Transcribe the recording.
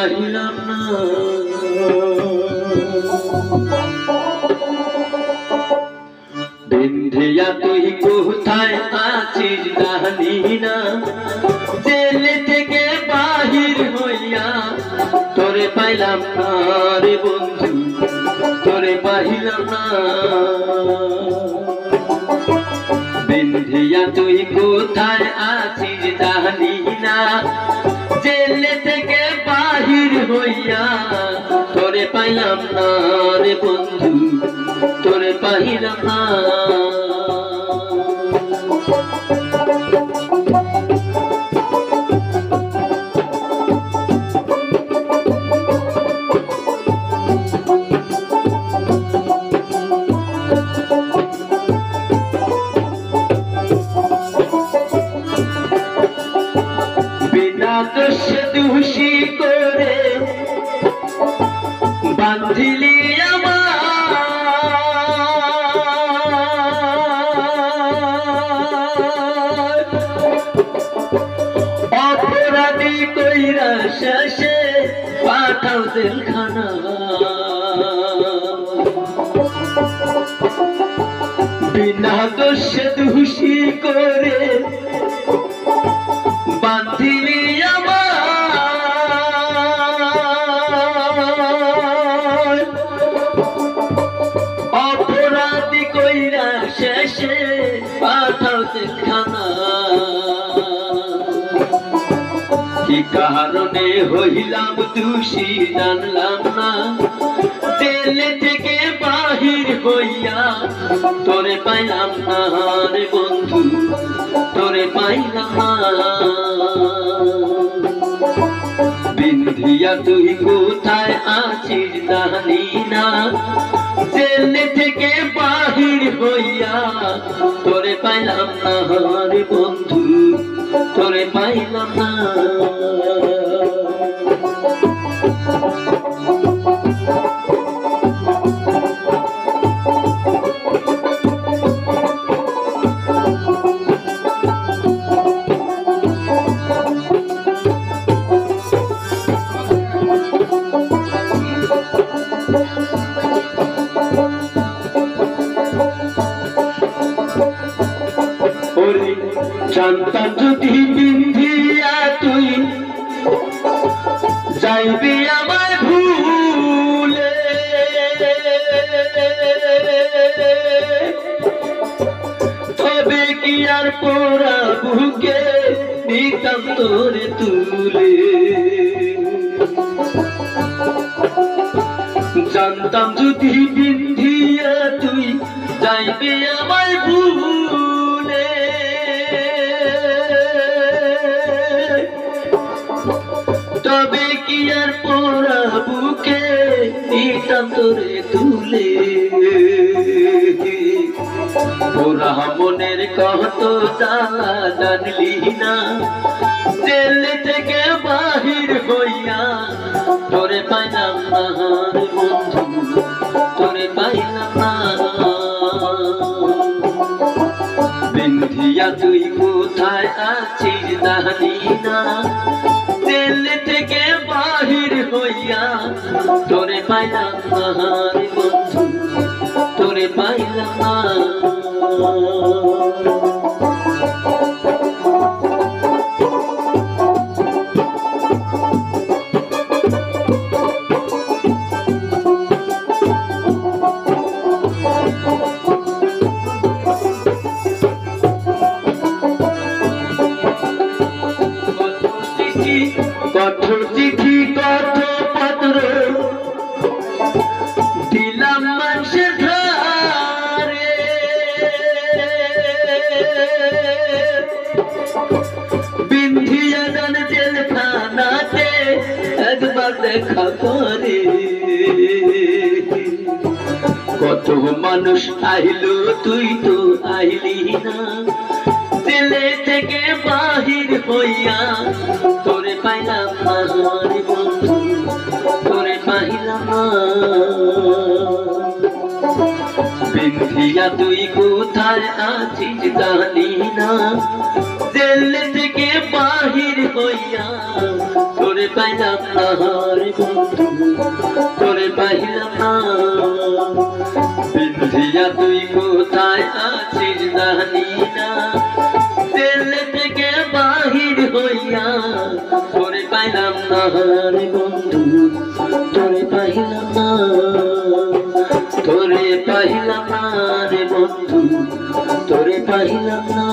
পাইলাম না। বিন্ধিয়া তুই কোথায় আছিস জানি না, জেলে থেকে বাহির হইয়া তোরে পাইলাম না রে বন্ধু, তোরে পাইলাম না। বিন্ধিয়া তুই কোথায় আছিস জানি না, জেলে থেকে বাহির হইয়া তোরে পাইলাম না রে বন্ধু, তোরে পাইলাম না। দোষে দোষী করে বাঁধিলি আমার, অপরাধী কইরা শেষে পাঠাও জেলখানা। বিনা দোষে দোষী করে বাঁধিলি আমার, অপরাধী কইরা শেষে পাঠাও জেলখানা। কি কারণে হইলাম দোষী জানলাম না, জেলে থেকে বাহির হইয়া তোরে পাইলাম না রে বন্ধু, তোরে পাইলাম না। বিন্ধিয়া তুই কোথায় আছিস জানি না, জেলে থেকে বাহির হইয়া তোরে পাইলাম না রে বন্ধু, তোরে পাইলাম না। জানতাম যদি বিন্ধিয়া তুই যাইবি আমার ভুলে, তবে কি আর পোড়া বুকে নিতাম তোরে তুলে। জানতাম যদি বিন্ধিয়া তুই যাইবি আমার ভুলে, তবে কি আর পোড়া বুকে নিতাম তোরে তুলে। পোড়া মনের কত জ্বালা জানলি না, জেলে থেকে বাহির হইয়া তোরে পাইলাম না রে বন্ধু, তোরে পাইলাম না। বিন্ধিয়া তুই কোথায় আছিস জানি না, জেলে থেকে বাহির হইয়া তোরে পাইলাম না রে বন্ধু, তোরে পাইলাম না। কঠোর চিঠি কত পত্র দিলাম মানুষের ধারে, বিন্ধিয়া জান জেলখানাতে একবার দেখা করে। কত মানুষ আইলো তুই তো আইলি না, জেলে থেকে বাহির হইয়া তোরে পাইলাম না রে বন্ধু, তোরে পাইলাম না। বিন্ধিয়া তুই কোথায় আছিস জানি না, জেল থেকে বাহির হইয়া তোরে পাইলাম না রে বন্ধু, তোরে পাইলাম না। বিন্ধিয়া তুই কোথায় আছিস জানি না, জেল থেকে বাহির হইয়া তোরে পাইলাম না রে বন্ধু, তোরে পাইলাম না, তোরে পাইলাম না রে বন্ধু, তোরে পাইলাম না।